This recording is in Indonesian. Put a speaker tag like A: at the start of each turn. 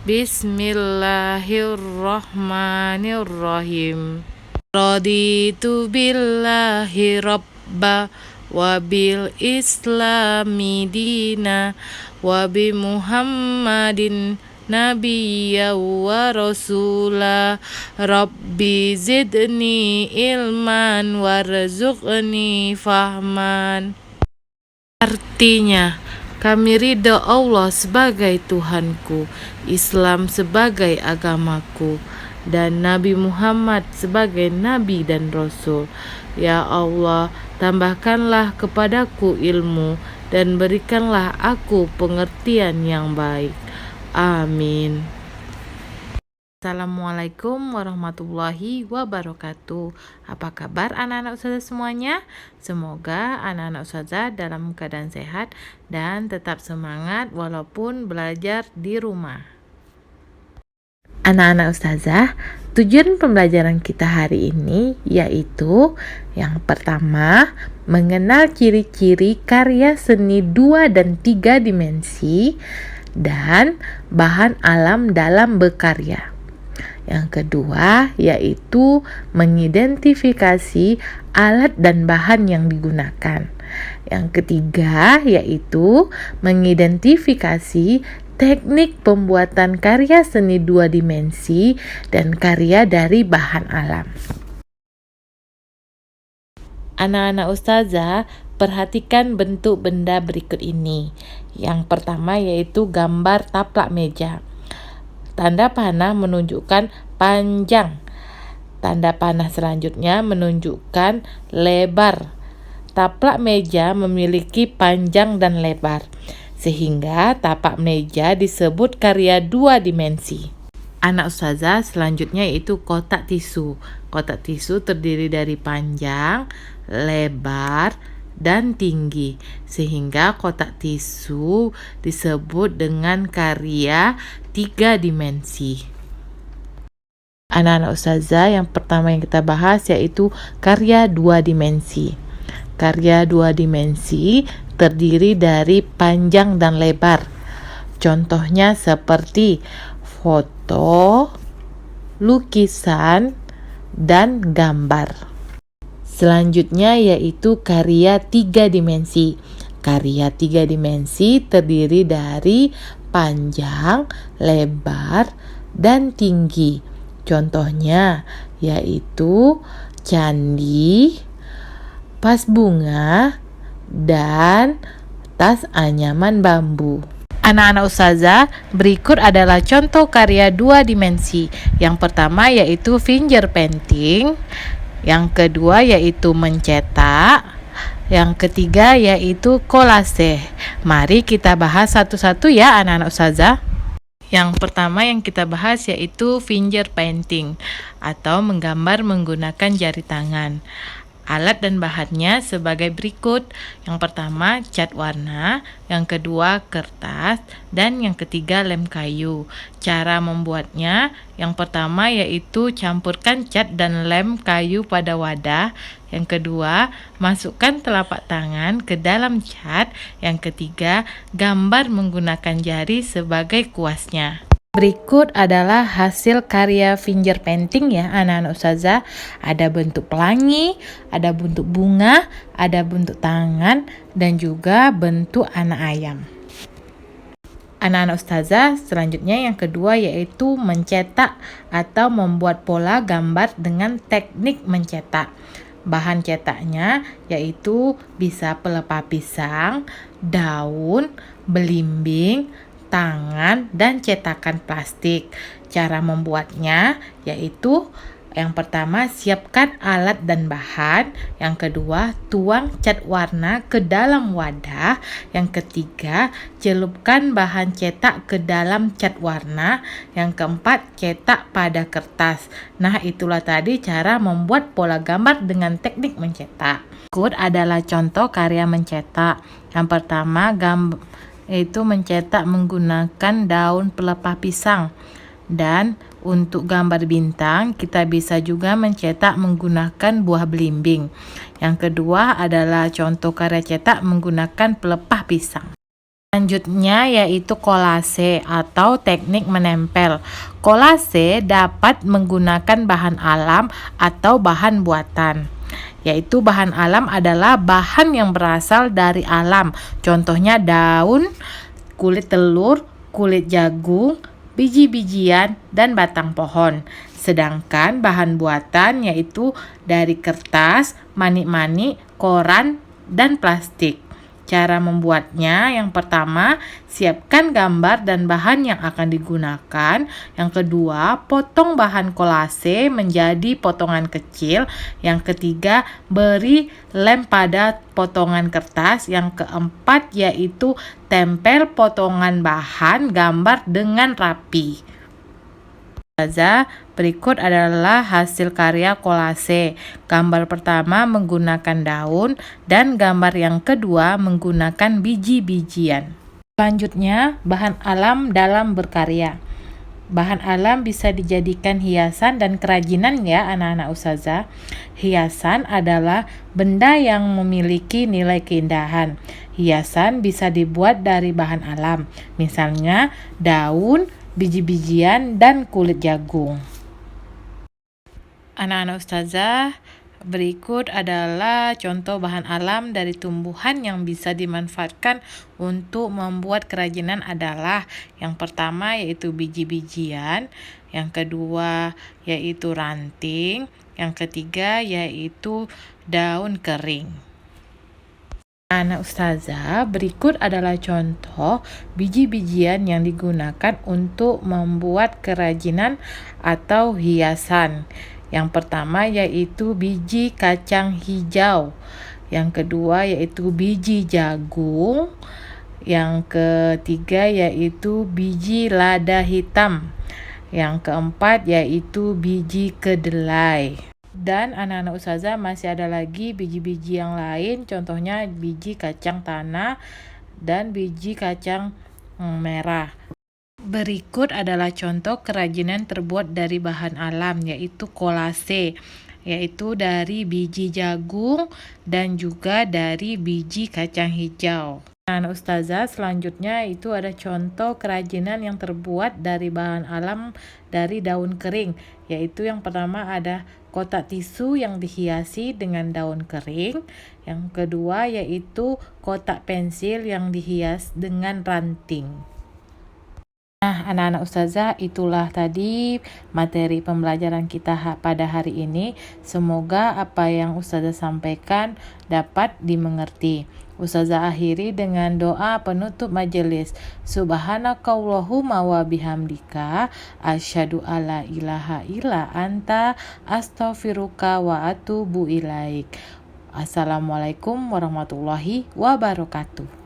A: Bismillahirrahmanirrahim. Raditu billahi rabba wa bil islami dina wa bi muhammadin nabiyya wa rasula. Rabbi zidni ilman warzuqni fahman. Artinya, kami ridha Allah sebagai Tuhanku, Islam sebagai agamaku, dan Nabi Muhammad sebagai Nabi dan Rasul. Ya Allah, tambahkanlah kepadaku ilmu dan berikanlah aku pengertian yang baik. Amin. Assalamualaikum warahmatullahi wabarakatuh. Apa kabar anak-anak ustazah semuanya? Semoga anak-anak ustazah dalam keadaan sehat dan tetap semangat walaupun belajar di rumah. Anak-anak ustazah, tujuan pembelajaran kita hari ini yaitu yang pertama, mengenal ciri-ciri karya seni 2 dan 3 dimensi dan bahan alam dalam berkarya. Yang kedua yaitu mengidentifikasi alat dan bahan yang digunakan. Yang ketiga yaitu mengidentifikasi teknik pembuatan karya seni 2 dimensi dan karya dari bahan alam. Anak-anak ustazah, perhatikan bentuk benda berikut ini. Yang pertama yaitu gambar taplak meja. Tanda panah menunjukkan panjang. Tanda panah selanjutnya menunjukkan lebar. Taplak meja memiliki panjang dan lebar, sehingga tapak meja disebut karya 2 dimensi. Anak ustazah, selanjutnya yaitu kotak tisu. Kotak tisu terdiri dari panjang, lebar, dan tinggi, sehingga kotak tisu disebut dengan karya 3 dimensi. Anak-anak ustazah, yang pertama yang kita bahas yaitu karya 2 dimensi. Karya 2 dimensi terdiri dari panjang dan lebar. Contohnya seperti foto, lukisan, dan gambar. Selanjutnya yaitu karya 3 dimensi. Karya 3 dimensi terdiri dari panjang, lebar, dan tinggi. Contohnya yaitu candi, vas bunga, dan tas anyaman bambu. Anak-anak ustazah, berikut adalah contoh karya 2 dimensi. Yang pertama yaitu finger painting. Yang kedua yaitu mencetak. Yang ketiga yaitu kolase. Mari kita bahas satu-satu ya anak-anak ustazah. Yang pertama yang kita bahas yaitu finger painting atau menggambar menggunakan jari tangan. Alat dan bahannya sebagai berikut. Yang pertama cat warna, yang kedua kertas, dan yang ketiga lem kayu. Cara membuatnya, yang pertama yaitu campurkan cat dan lem kayu pada wadah. Yang kedua, masukkan telapak tangan ke dalam cat. Yang ketiga, gambar menggunakan jari sebagai kuasnya. Berikut adalah hasil karya finger painting ya anak-anak ustazah. Ada bentuk pelangi, ada bentuk bunga, ada bentuk tangan, dan juga bentuk anak ayam. Anak-anak ustazah, selanjutnya yang kedua yaitu mencetak atau membuat pola gambar dengan teknik mencetak. Bahan cetaknya yaitu bisa pelepah pisang, daun, belimbing, tangan, dan cetakan plastik. Cara membuatnya yaitu yang pertama siapkan alat dan bahan, yang kedua tuang cat warna ke dalam wadah, yang ketiga celupkan bahan cetak ke dalam cat warna, yang keempat cetak pada kertas. Nah, itulah tadi cara membuat pola gambar dengan teknik mencetak. Berikut adalah contoh karya mencetak. Yang pertama yaitu mencetak menggunakan daun pelepah pisang. Dan untuk gambar bintang kita bisa juga mencetak menggunakan buah belimbing. Yang kedua adalah contoh karya cetak menggunakan pelepah pisang. Selanjutnya yaitu kolase atau teknik menempel. Kolase dapat menggunakan bahan alam atau bahan buatan. Yaitu bahan alam adalah bahan yang berasal dari alam. Contohnya daun, kulit telur, kulit jagung, biji-bijian, dan batang pohon. Sedangkan bahan buatan yaitu dari kertas, manik-manik, koran, dan plastik. Cara membuatnya, yang pertama, siapkan gambar dan bahan yang akan digunakan. Yang kedua, potong bahan kolase menjadi potongan kecil. Yang ketiga, beri lem pada potongan kertas. Yang keempat, yaitu tempel potongan bahan gambar dengan rapi. Berikut adalah hasil karya kolase. Gambar pertama menggunakan daun dan gambar yang kedua menggunakan biji-bijian. Selanjutnya, bahan alam dalam berkarya. Bahan alam bisa dijadikan hiasan dan kerajinan ya anak-anak ustazah. Hiasan adalah benda yang memiliki nilai keindahan. Hiasan bisa dibuat dari bahan alam, misalnya daun, biji-bijian, dan kulit jagung. Anak-anak ustazah, berikut adalah contoh bahan alam dari tumbuhan yang bisa dimanfaatkan untuk membuat kerajinan adalah yang pertama yaitu biji-bijian, yang kedua yaitu ranting, yang ketiga yaitu daun kering. Anak ustazah, berikut adalah contoh biji-bijian yang digunakan untuk membuat kerajinan atau hiasan. Yang pertama yaitu biji kacang hijau. Yang kedua yaitu biji jagung. Yang ketiga yaitu biji lada hitam. Yang keempat yaitu biji kedelai. Dan anak-anak ustazah masih ada lagi biji-biji yang lain, contohnya biji kacang tanah dan biji kacang merah. Berikut adalah contoh kerajinan terbuat dari bahan alam, yaitu kolase, yaitu dari biji jagung dan juga dari biji kacang hijau. Nah, ustazah, selanjutnya itu ada contoh kerajinan yang terbuat dari bahan alam dari daun kering, yaitu yang pertama ada kotak tisu yang dihiasi dengan daun kering, yang kedua yaitu kotak pensil yang dihias dengan ranting. Nah, anak-anak ustazah, itulah tadi materi pembelajaran kita pada hari ini. Semoga apa yang ustazah sampaikan dapat dimengerti. Ustazah akhiri dengan doa penutup majelis. Subhanakallahumma wa bihamdika asyhadu alla ilaha illa anta astaghfiruka wa atubu ilaik. Assalamualaikum warahmatullahi wabarakatuh.